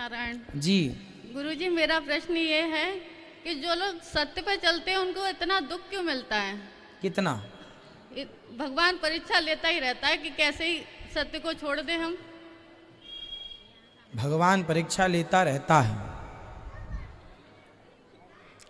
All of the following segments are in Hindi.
नारायण जी। गुरुजी, मेरा प्रश्न ये है कि जो लोग सत्य पे चलते हैं उनको इतना दुख क्यों मिलता है? कितना? भगवान परीक्षा लेता ही रहता है कि कैसे ही सत्य को छोड़ दें हम। भगवान परीक्षा लेता रहता है।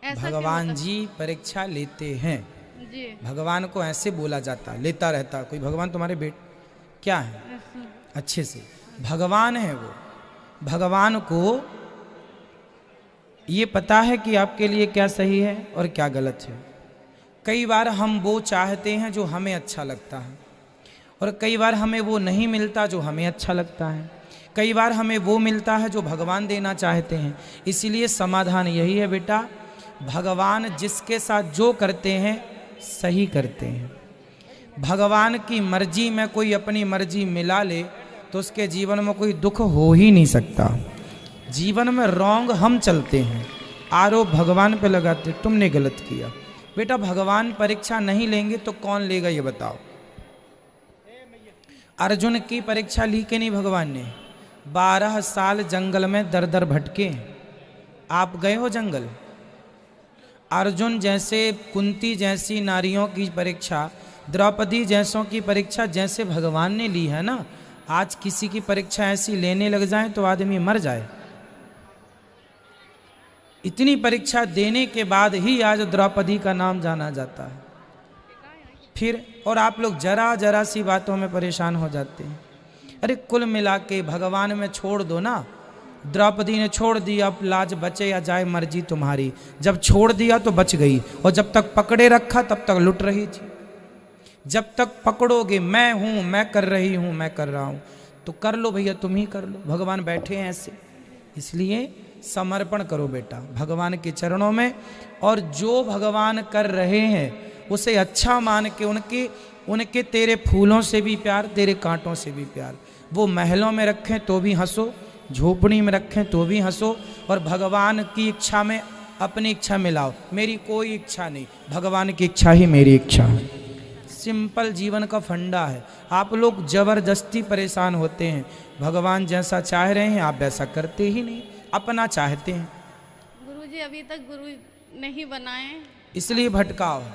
ऐसा क्यों भगवान होता? जी परीक्षा लेते हैं। जी। भगवान को ऐसे बोला जाता है, लेता रहता है। कोई भगवान तुम्हारे बेट क्या है? अच्छे से भगवान है वो। भगवान को ये पता है कि आपके लिए क्या सही है और क्या गलत है। कई बार हम वो चाहते हैं जो हमें अच्छा लगता है, और कई बार हमें वो नहीं मिलता जो हमें अच्छा लगता है। कई बार हमें वो मिलता है जो भगवान देना चाहते हैं। इसीलिए समाधान यही है बेटा, भगवान जिसके साथ जो करते हैं सही करते हैं। भगवान की मर्जी में कोई अपनी मर्जी मिला ले तो उसके जीवन में कोई दुख हो ही नहीं सकता। जीवन में रॉन्ग हम चलते हैं, आरोप भगवान पे लगाते, तुमने गलत किया। बेटा भगवान परीक्षा नहीं लेंगे तो कौन लेगा ये बताओ? अर्जुन की परीक्षा ली कि नहीं भगवान ने? 12 साल जंगल में दर दर भटके। आप गए हो जंगल? अर्जुन जैसे, कुंती जैसी नारियों की परीक्षा, द्रौपदी जैसों की परीक्षा जैसे भगवान ने ली है ना, आज किसी की परीक्षा ऐसी लेने लग जाए तो आदमी मर जाए। इतनी परीक्षा देने के बाद ही आज द्रौपदी का नाम जाना जाता है। फिर और आप लोग जरा जरा सी बातों में परेशान हो जाते हैं। अरे कुल मिला के भगवान में छोड़ दो ना। द्रौपदी ने छोड़ दिया, अब लाज बचे या जाए मर्जी तुम्हारी। जब छोड़ दिया तो बच गई, और जब तक पकड़े रखा तब तक लुट रही थी। जब तक पकड़ोगे मैं हूं, मैं कर रही हूं, मैं कर रहा हूं, तो कर लो भैया, तुम ही कर लो। भगवान बैठे हैं ऐसे। इसलिए समर्पण करो बेटा भगवान के चरणों में, और जो भगवान कर रहे हैं उसे अच्छा मान के उनके तेरे फूलों से भी प्यार, तेरे कांटों से भी प्यार। वो महलों में रखें तो भी हंसो, झोपड़ी में रखें तो भी हंसो, और भगवान की इच्छा में अपनी इच्छा मिलाओ। मेरी कोई इच्छा नहीं, भगवान की इच्छा ही मेरी इच्छा है। सिंपल जीवन का फंडा है। आप लोग जबरदस्ती परेशान होते हैं। भगवान जैसा चाह रहे हैं आप वैसा करते ही नहीं, अपना चाहते हैं। गुरुजी, अभी तक गुरु नहीं बनाए, इसलिए भटकाव है।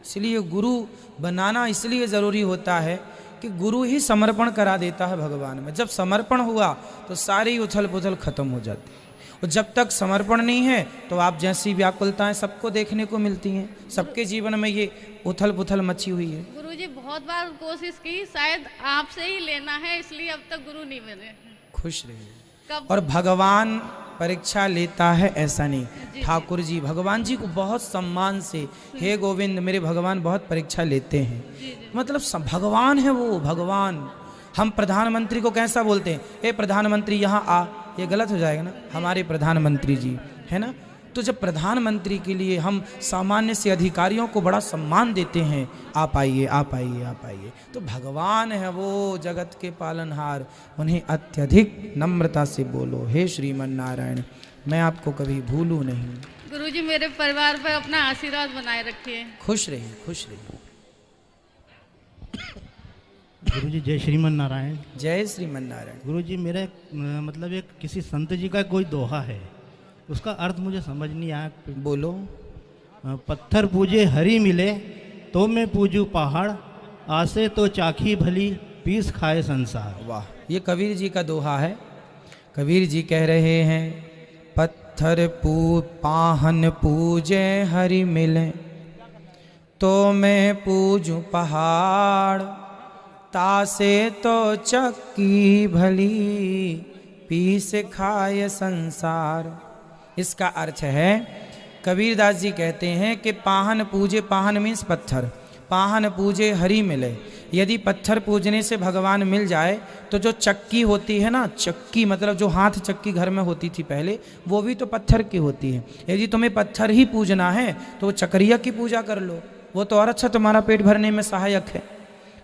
इसलिए गुरु बनाना इसलिए ज़रूरी होता है कि गुरु ही समर्पण करा देता है भगवान में। जब समर्पण हुआ तो सारी उथल पुथल खत्म हो जाती है, और जब तक समर्पण नहीं है तो आप जैसी व्याकुलताएं सबको देखने को मिलती हैं। सबके जीवन में ये उथल पुथल मची हुई है। गुरुजी बहुत बार कोशिश की, शायद आपसे ही लेना है, इसलिए अब तक गुरु नहीं बने। खुश रहिए। कब? और भगवान परीक्षा लेता है ऐसा नहीं। ठाकुर जी भगवान जी को बहुत सम्मान से, हे गोविंद मेरे भगवान बहुत परीक्षा लेते हैं। मतलब भगवान है वो, भगवान। हम प्रधानमंत्री को कैसा बोलते हैं, हे प्रधानमंत्री यहाँ आ, ये गलत हो जाएगा ना, हमारे प्रधानमंत्री जी है ना। तो जब प्रधानमंत्री के लिए हम सामान्य से अधिकारियों को बड़ा सम्मान देते हैं, आप आइए आप आइए आप आइए, तो भगवान है वो जगत के पालनहार। उन्हें अत्यधिक नम्रता से बोलो, हे श्रीमन नारायण मैं आपको कभी भूलूं नहीं। गुरुजी मेरे परिवार पर अपना आशीर्वाद बनाए रखिए। खुश रहिए, खुश रहिए। गुरुजी जय श्रीमन नारायण। जय श्रीमन नारायण। गुरुजी मेरा मतलब एक किसी संत जी का कोई दोहा है, उसका अर्थ मुझे समझ नहीं आया। बोलो। पत्थर पूजे हरी मिले तो मैं पूजू पहाड़, आसे तो चाखी भली पीस खाए संसार। वाह, ये कबीर जी का दोहा है। कबीर जी कह रहे हैं पत्थर पाहन पूजे हरि मिले तो मैं पूजू पहाड़, तासे तो चक्की भली पीस खाए संसार। इसका अर्थ है, कबीरदास जी कहते हैं कि पाहन पूजे, पाहन मीन्स पत्थर, पाहन पूजे हरि मिले। यदि पत्थर पूजने से भगवान मिल जाए तो जो चक्की होती है ना, चक्की मतलब जो हाथ चक्की घर में होती थी पहले, वो भी तो पत्थर की होती है। यदि तुम्हें पत्थर ही पूजना है तो वो चक्रिया की पूजा कर लो, वो तो और अच्छा तुम्हारा पेट भरने में सहायक है।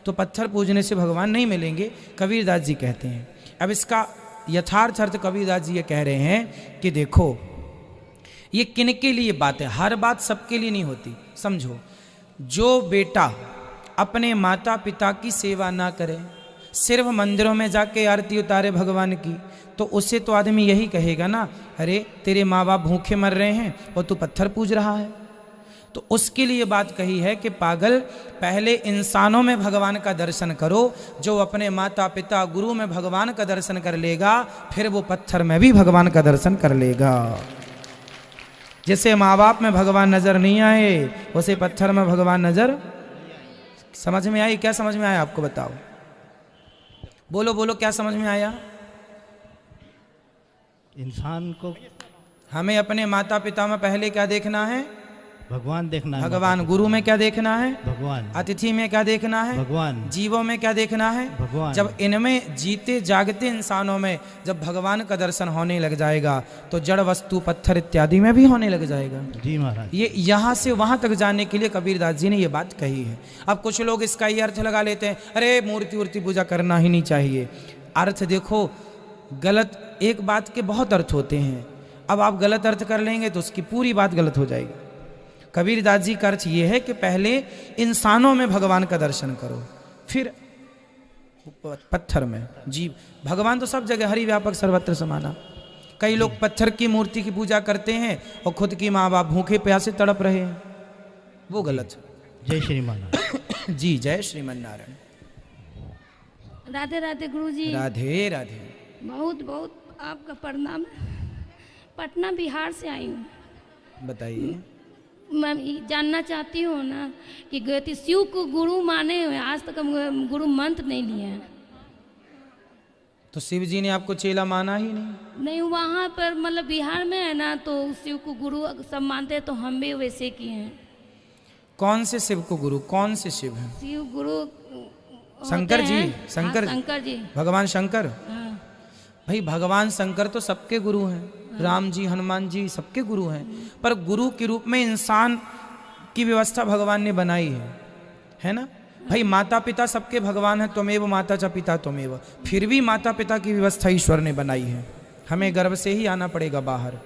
तो पत्थर पूजने से भगवान नहीं मिलेंगे, कबीरदास जी कहते हैं। अब इसका यथार्थ अर्थ कबीरदास जी ये कह रहे हैं कि देखो ये किन के लिए बात है, हर बात सबके लिए नहीं होती। समझो, जो बेटा अपने माता पिता की सेवा ना करे, सिर्फ मंदिरों में जाके आरती उतारे भगवान की, तो उससे तो आदमी यही कहेगा ना, अरे तेरे माँ बाप भूखे मर रहे हैं और तू पत्थर पूज रहा है। तो उसके लिए बात कही है कि पागल, पहले इंसानों में भगवान का दर्शन करो। जो अपने माता पिता गुरु में भगवान का दर्शन कर लेगा, फिर वो पत्थर में भी भगवान का दर्शन कर लेगा। जैसे माँ बाप में भगवान नजर नहीं आए, वैसे पत्थर में भगवान नजर। समझ में आई? क्या समझ में आया आपको बताओ? बोलो बोलो, क्या समझ में आया? इंसान को हमें अपने माता पिता में पहले क्या देखना है? भगवान देखना है। भगवान। गुरु में क्या देखना है? भगवान। अतिथि में क्या देखना है? भगवान। जीवों में क्या देखना है? भगवान। जब इनमें जीते जागते इंसानों में जब भगवान का दर्शन होने लग जाएगा, तो जड़ वस्तु पत्थर इत्यादि में भी होने लग जाएगा। जी महाराज। ये यहाँ से वहां तक जाने के लिए कबीरदास जी ने ये बात कही है। अब कुछ लोग इसका ये अर्थ लगा लेते हैं, अरे मूर्ति वूर्ति पूजा करना ही नहीं चाहिए। अर्थ देखो, गलत एक बात के बहुत अर्थ होते हैं। अब आप गलत अर्थ कर लेंगे तो उसकी पूरी बात गलत हो जाएगी। कबीरदास जी का अर्थ ये है कि पहले इंसानों में भगवान का दर्शन करो, फिर पत्थर में। जी, भगवान तो सब जगह हरि व्यापक सर्वत्र समाना। कई लोग पत्थर की मूर्ति की पूजा करते हैं और खुद की माँ बाप भूखे प्यासे तड़प रहे हैं, वो गलत। जय श्रीमान। जी, जय श्रीमन नारायण। राधे राधे गुरुजी। राधे राधे। बहुत बहुत आपका प्रणाम। पटना बिहार से आई हूँ। बताइए। मैं जानना चाहती हूँ ना कि गति शिव को गुरु माने हुए, आज तक हम गुरु मंत्र नहीं लिए हैं। तो शिव जी ने आपको चेला माना ही नहीं? नहीं, वहाँ पर मतलब बिहार में है ना, तो शिव को गुरु सब मानते हैं, तो हम भी वैसे किए हैं। कौन से शिव को गुरु? कौन से शिव हैं? शिव गुरु शंकर होते जी। हैं। शंकर। हाँ, शंकर जी। भगवान शंकर। हाँ। भाई भगवान शंकर तो सबके गुरु हैं। राम जी, हनुमान जी सबके गुरु हैं, पर गुरु के रूप में इंसान की व्यवस्था भगवान ने बनाई है ना। भाई माता पिता सबके भगवान हैं, त्वमेव माता च पिता त्वमेव, फिर भी माता पिता की व्यवस्था ईश्वर ने बनाई है। हमें गर्भ से ही आना पड़ेगा बाहर,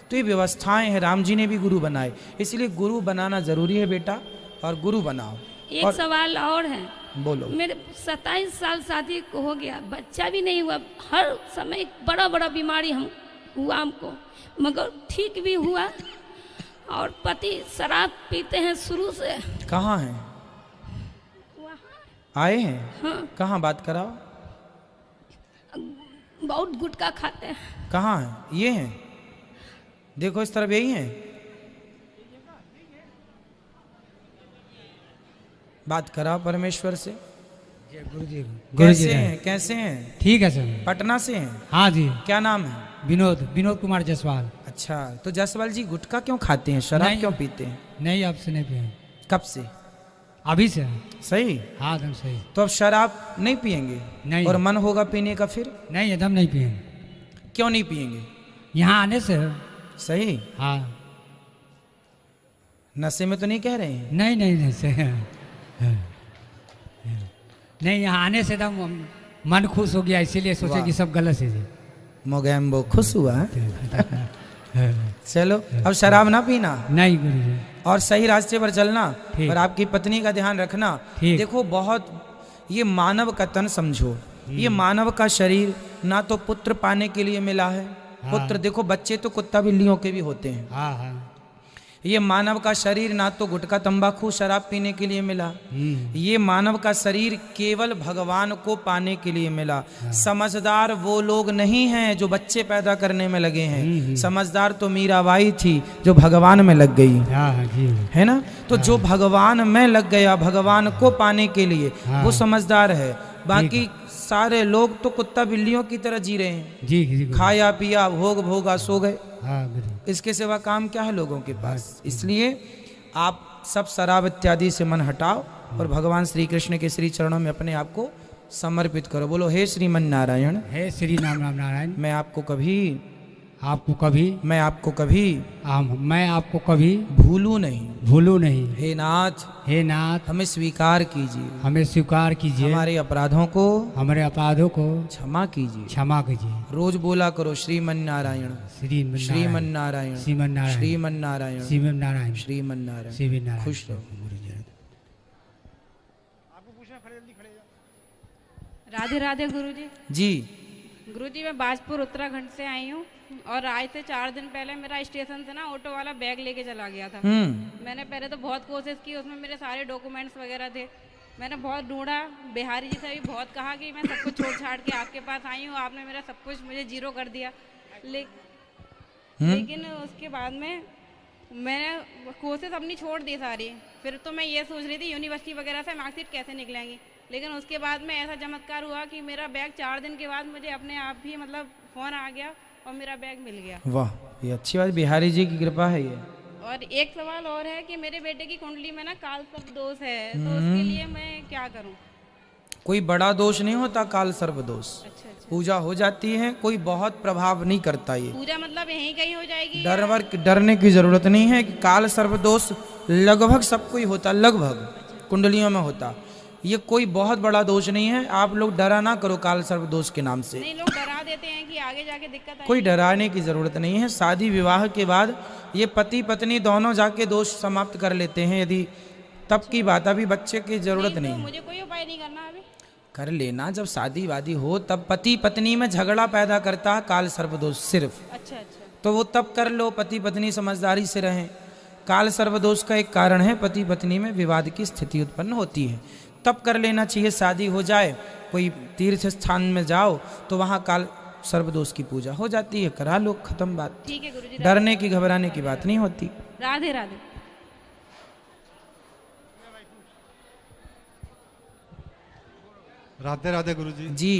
तो ये व्यवस्थाएं हैं। राम जी ने भी गुरु बनाए, इसलिए गुरु बनाना जरूरी है बेटा, और गुरु बनाओ। एक और सवाल और है। बोलो। मेरे 27 साल शादी को हो गया, बच्चा भी नहीं हुआ। हर समय बड़ा बड़ा बीमारी हुआ हमको, मगर ठीक भी हुआ। और पति शराब पीते हैं शुरू से। कहाँ हैं? आए हैं? हाँ। कहाँ? बात कराओ। बहुत गुटखा खाते हैं। कहाँ हैं? ये हैं, देखो इस तरफ, यही हैं। बात कराओ परमेश्वर से। गुरु जी कैसे हैं? कैसे हैं? ठीक है सर। पटना से हैं? हाँ जी। क्या नाम है? विनोद कुमार जायसवाल। अच्छा, तो जायसवाल जी गुटखा क्यों खाते हैं, शराब नहीं। क्यों पीते हैं? नहीं, अब से नहीं पिए। कब से? अभी से। सही। हाँ एकदम सही। तो अब शराब नहीं पिएंगे? नहीं। और मन होगा पीने का फिर? नहीं, एकदम नहीं पिए। क्यों नहीं पिएंगे? यहाँ आने से। सही। हाँ। नशे में तो नहीं कह रहे हैं? नहीं नहीं नहीं सही। नहीं, यहाँ आने से एकदम मन खुश हो गया, इसीलिए सोचे कि सब गलत है जी। मोगैम्बो खुश हुआ चलो, अब शराब ना पीना। नहीं गुरु जी। और सही रास्ते पर चलना, ठीक। और आपकी पत्नी का ध्यान रखना। ठीक। देखो, बहुत ये मानव का तन समझो, ये मानव का शरीर ना तो पुत्र पाने के लिए मिला है। हाँ। पुत्र देखो, बच्चे तो कुत्ता बिल्लियों के भी होते हैं। हाँ हाँ। ये मानव का शरीर ना तो गुटखा तंबाकू शराब पीने के लिए मिला, ये मानव का शरीर केवल भगवान को पाने के लिए मिला। समझदार वो लोग नहीं हैं जो बच्चे पैदा करने में लगे हैं, समझदार तो मीराबाई थी जो भगवान में लग गई। हाँ हाँ जी। है ना। तो जो भगवान में लग गया भगवान को पाने के लिए, हाँ। वो समझदार है। बाकी सारे लोग तो कुत्ता बिल्लियों की तरह जी रहे हैं, जी जी गुरु। खाया पिया भोग भोगा सो गए। हाँ गुरु। इसके सिवा काम क्या है लोगों के पास। इसलिए आप सब शराब इत्यादि से मन हटाओ और भगवान श्री कृष्ण के श्री चरणों में अपने आप को समर्पित करो। बोलो, हे श्रीमन नारायण, हे श्री राम नारायण। मैं आपको कभी मैं आपको कभी भूलूं नहीं। भूलूं नहीं। हे नाथ, हमें स्वीकार कीजिए, हमें स्वीकार कीजिए। हमारे अपराधों को क्षमा कीजिए। क्षमा कीजिए। रोज बोला करो, श्रीमन नारायण, श्रीमन श्रीमन नारायण, श्रीमन नारायण, श्रीमन नारायण, श्रीमन नारायण, श्रीमन नारायण। श्रीमन नारायण। खुश रहो। राधे राधे गुरुजी। जी। गुरुजी मैं बाजपुर उत्तराखंड से आई हूँ और आज से 4 दिन पहले मेरा स्टेशन से ना ऑटो वाला बैग लेके चला गया था। मैंने पहले तो बहुत कोशिश की, उसमें मेरे सारे डॉक्यूमेंट्स वगैरह थे। मैंने बहुत ढूंढा, बिहारी जी से भी बहुत कहा कि मैं सब कुछ छोड़ छाड़ के आपके पास आई हूँ, आपने मेरा सब कुछ मुझे जीरो कर दिया। लेकिन उसके बाद में मैंने कोशिश अपनी छोड़ दी सारी। फिर तो मैं ये सोच रही थी यूनिवर्सिटी वगैरह से मार्कशीट कैसे निकलेंगी, लेकिन उसके बाद में ऐसा चमत्कार हुआ कि मेरा बैग 4 दिन के बाद मुझे अपने आप ही मतलब फ़ोन आ गया और मेरा बैग मिल गया। वाह, ये अच्छी बात, बिहारी जी की कृपा है ये। और एक सवाल और है कि मेरे बेटे की कुंडली में ना काल सर्प दोष है, तो उसके लिए मैं क्या करूं? कोई बड़ा दोष नहीं होता काल सर्प दोष। अच्छा अच्छा। पूजा हो जाती है, कोई बहुत प्रभाव नहीं करता ये। पूजा मतलब यहीं कहीं हो जाएगी? डरने की जरूरत नहीं है। काल सर्प दोष लगभग सबको ही होता, लगभग कुंडलियों में होता। ये कोई बहुत बड़ा दोष नहीं है, आप लोग डरा ना करो काल सर्प दोष के नाम से। नहीं, लोग डरा देते हैं कि आगे जाके दिक्कत आएगी। कोई डराने की जरूरत नहीं है। शादी विवाह के बाद ये पति पत्नी दोनों जाके दोष समाप्त कर लेते हैं, यदि तब की बात, अभी बच्चे की जरूरत नहीं है। मुझे कोई उपाय नहीं करना अभी? कर लेना, जब शादी वादी हो तब पति पत्नी में झगड़ा पैदा करता है काल सर्प दोष सिर्फ। अच्छा अच्छा। तो वो तब कर लो, पति पत्नी समझदारी से रहें। काल सर्प दोष का एक कारण है पति पत्नी में विवाद की स्थिति उत्पन्न होती है, तब कर लेना चाहिए। शादी हो जाए, कोई तीर्थ स्थान में जाओ तो वहाँ काल सर्प दोष की पूजा हो जाती है, करा लो, खत्म बात। ठीक है गुरुजी। डरने की घबराने की बात नहीं होती। राधे राधे। राधे राधे गुरुजी। जी।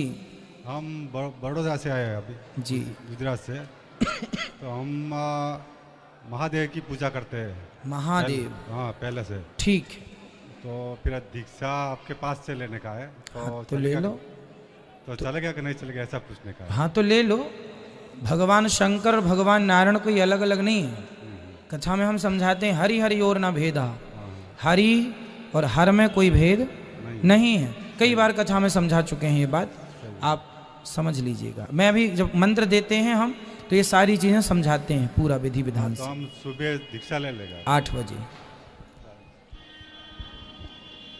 हम बड़ौदा से आए हैं अभी, जी, गुजरात से। तो हम महादेव की पूजा करते हैं। महादेव? हाँ, पहले से। ठीक। तो फिर दीक्षा आपके पास से लेने का है, तो ले लो। तो चलेगा कि नहीं चलेगा ऐसा पूछने का है। हाँ तो ले लो। भगवान शंकर और भगवान नारायण कोई अलग अलग नहीं है। कथा में हम समझाते हैं हरि हरि और ना भेदा, हरि और हर में कोई भेद नहीं है। कई बार कथा में समझा चुके हैं ये बात, आप समझ लीजिएगा। मैं अभी जब मंत्र देते हैं हम तो ये सारी चीजें समझाते हैं पूरा विधि विधान तो से। हम सुबह दीक्षा ले लेगा 8 बजे।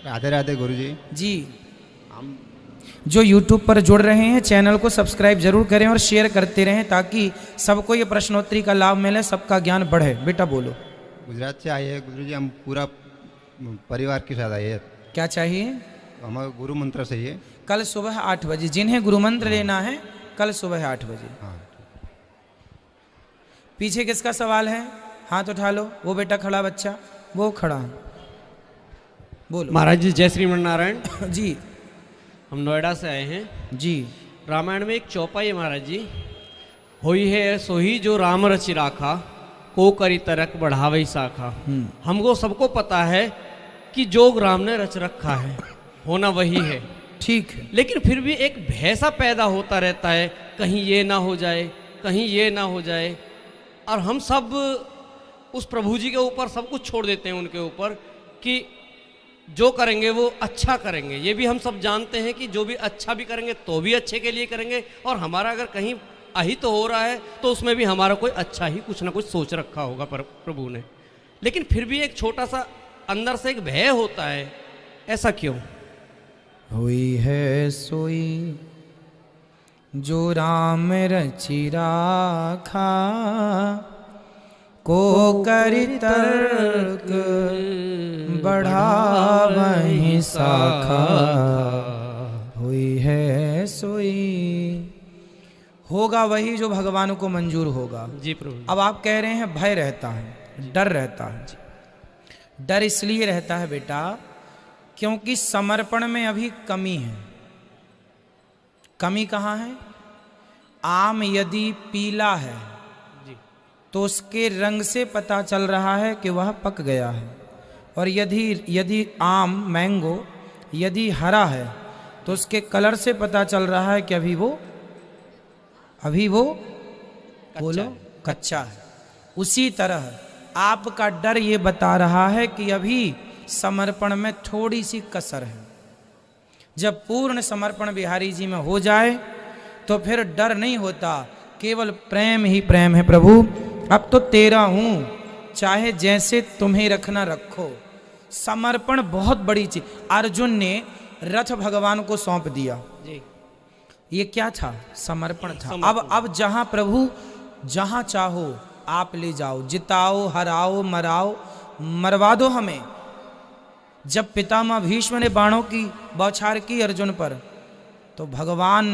राधे राधे गुरुजी। जी। हम जो YouTube पर जुड़ रहे हैं चैनल को सब्सक्राइब जरूर करें और शेयर करते रहें ताकि सबको ये प्रश्नोत्तरी का लाभ मिले, सबका ज्ञान बढ़े। बेटा बोलो। गुजरात से आए हैं गुरुजी, हम पूरा परिवार के साथ आए हैं। क्या चाहिए? हमें गुरु मंत्र चाहिए। कल सुबह 8 बजे, जिन्हें गुरु मंत्र लेना है कल सुबह 8 बजे। हाँ। पीछे किसका सवाल है? हाथ उठा लो। वो बेटा खड़ा, बच्चा वो खड़ा है, बोलो। महाराज जी जय श्रीमन नारायण। जी। हम नोएडा से आए हैं जी। रामायण में एक चौपाई है महाराज जी, होई है सोही जो राम रचि राखा, को करी तरक बढ़ावई शाखा। हमको सबको पता है कि जो राम ने रच रखा है होना वही है, ठीक है। लेकिन फिर भी एक भय सा पैदा होता रहता है, कहीं ये ना हो जाए, कहीं ये ना हो जाए। और हम सब उस प्रभु जी के ऊपर सब कुछ छोड़ देते हैं उनके ऊपर कि जो करेंगे वो अच्छा करेंगे। ये भी हम सब जानते हैं कि जो भी अच्छा भी करेंगे तो भी अच्छे के लिए करेंगे, और हमारा अगर कहीं अहित हो रहा है तो उसमें भी हमारा कोई अच्छा ही कुछ ना कुछ सोच रखा होगा प्रभु ने। लेकिन फिर भी एक छोटा सा अंदर से एक भय होता है, ऐसा क्यों? हुई है सोई जो राम रचि राखा, को करि तर्क बढ़ावहि शाखा। हुई है सोई, होगा वही जो भगवान को मंजूर होगा। जी प्रभु। अब आप कह रहे हैं भय रहता है, डर रहता है। डर इसलिए रहता है बेटा क्योंकि समर्पण में अभी कमी है। कमी कहाँ है? आम यदि पीला है तो उसके रंग से पता चल रहा है कि वह पक गया है, और यदि आम मैंगो यदि हरा है तो उसके कलर से पता चल रहा है कि अभी वो बोलो कच्चा है। उसी तरह आपका डर ये बता रहा है कि अभी समर्पण में थोड़ी सी कसर है। जब पूर्ण समर्पण बिहारी जी में हो जाए तो फिर डर नहीं होता, केवल प्रेम ही प्रेम है। प्रभु अब तो तेरा हूं, चाहे जैसे तुम्हें रखना रखो। समर्पण बहुत बड़ी चीज। अर्जुन ने रथ भगवान को सौंप दिया। जी ये क्या था? समर्पण था। अब जहां प्रभु जहां चाहो आप ले जाओ, जिताओ, हराओ, मराओ, मरवा दो हमें। जब पितामह भीष्म ने बाणों की बौछार की अर्जुन पर, तो भगवान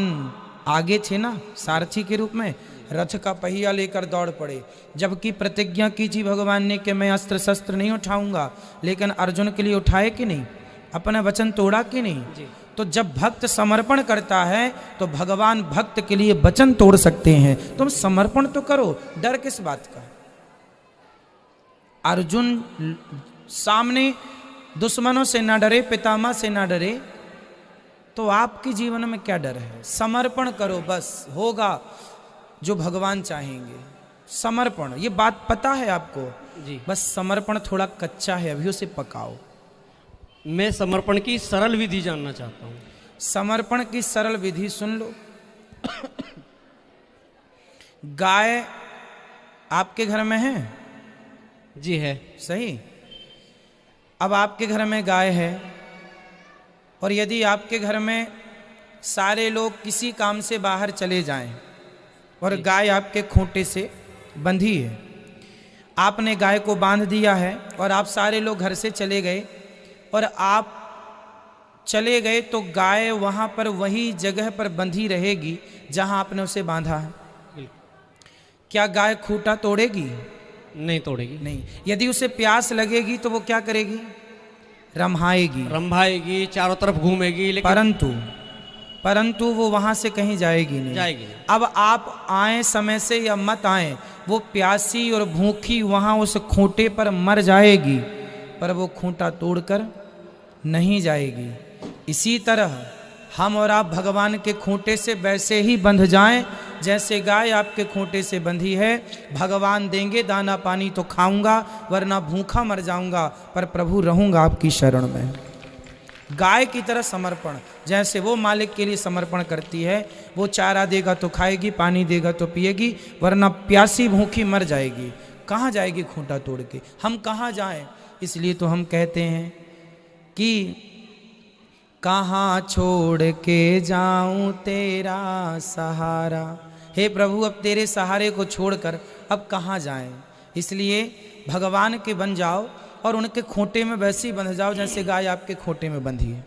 आगे थे ना सारथी के रूप में, रथ का पहिया लेकर दौड़ पड़े। जबकि प्रतिज्ञा की थी भगवान ने कि मैं अस्त्र शस्त्र नहीं उठाऊंगा, लेकिन अर्जुन के लिए उठाए कि नहीं? अपना वचन तोड़ा कि नहीं? तो जब भक्त समर्पण करता है तो भगवान भक्त के लिए वचन तोड़ सकते हैं। तुम समर्पण तो करो, डर किस बात का? अर्जुन सामने दुश्मनों से ना डरे, पितामह से ना डरे, तो आपके जीवन में क्या डर है? समर्पण करो, बस होगा जो भगवान चाहेंगे। समर्पण, ये बात पता है आपको जी। बस समर्पण थोड़ा कच्चा है, अभी उसे पकाओ। मैं समर्पण की सरल विधि जानना चाहता हूँ। समर्पण की सरल विधि सुन लो। गाय आपके घर में है? जी है। सही। अब आपके घर में गाय है, और यदि आपके घर में सारे लोग किसी काम से बाहर चले जाएं और गाय आपके खूंटे से बंधी है, आपने गाय को बांध दिया है और आप सारे लोग घर से चले गए, और आप चले गए तो गाय वहां पर वही जगह पर बंधी रहेगी जहां आपने उसे बांधा है। क्या गाय खूंटा तोड़ेगी? नहीं तोड़ेगी। नहीं। यदि उसे प्यास लगेगी तो वो क्या करेगी? रम्हाएगी, रंभाएगी, चारों तरफ घूमेगी, लेकिन परंतु वो वहां से कहीं जाएगी नहीं। जाएगी। अब आप आए समय से या मत आए, वो प्यासी और भूखी वहां उस खूंटे पर मर जाएगी, पर वो खूंटा तोड़कर नहीं जाएगी। इसी तरह हम और आप भगवान के खूंटे से वैसे ही बंध जाएं जैसे गाय आपके खूंटे से बंधी है। भगवान देंगे दाना पानी तो खाऊंगा, वरना भूखा मर जाऊंगा, पर प्रभु रहूंगा आपकी शरण में। गाय की तरह समर्पण, जैसे वो मालिक के लिए समर्पण करती है, वो चारा देगा तो खाएगी, पानी देगा तो पिएगी, वरना प्यासी भूखी मर जाएगी। कहाँ जाएगी खूंटा तोड़ के? हम कहाँ जाएं? इसलिए तो हम कहते हैं कि कहाँ छोड़ के जाऊं तेरा सहारा। हे प्रभु, अब तेरे सहारे को छोड़कर अब कहाँ जाएं? इसलिए भगवान के बन जाओ और उनके खूंटे में वैसे ही बंध जाओ जैसे गाय आपके खूंटे में बंधी है।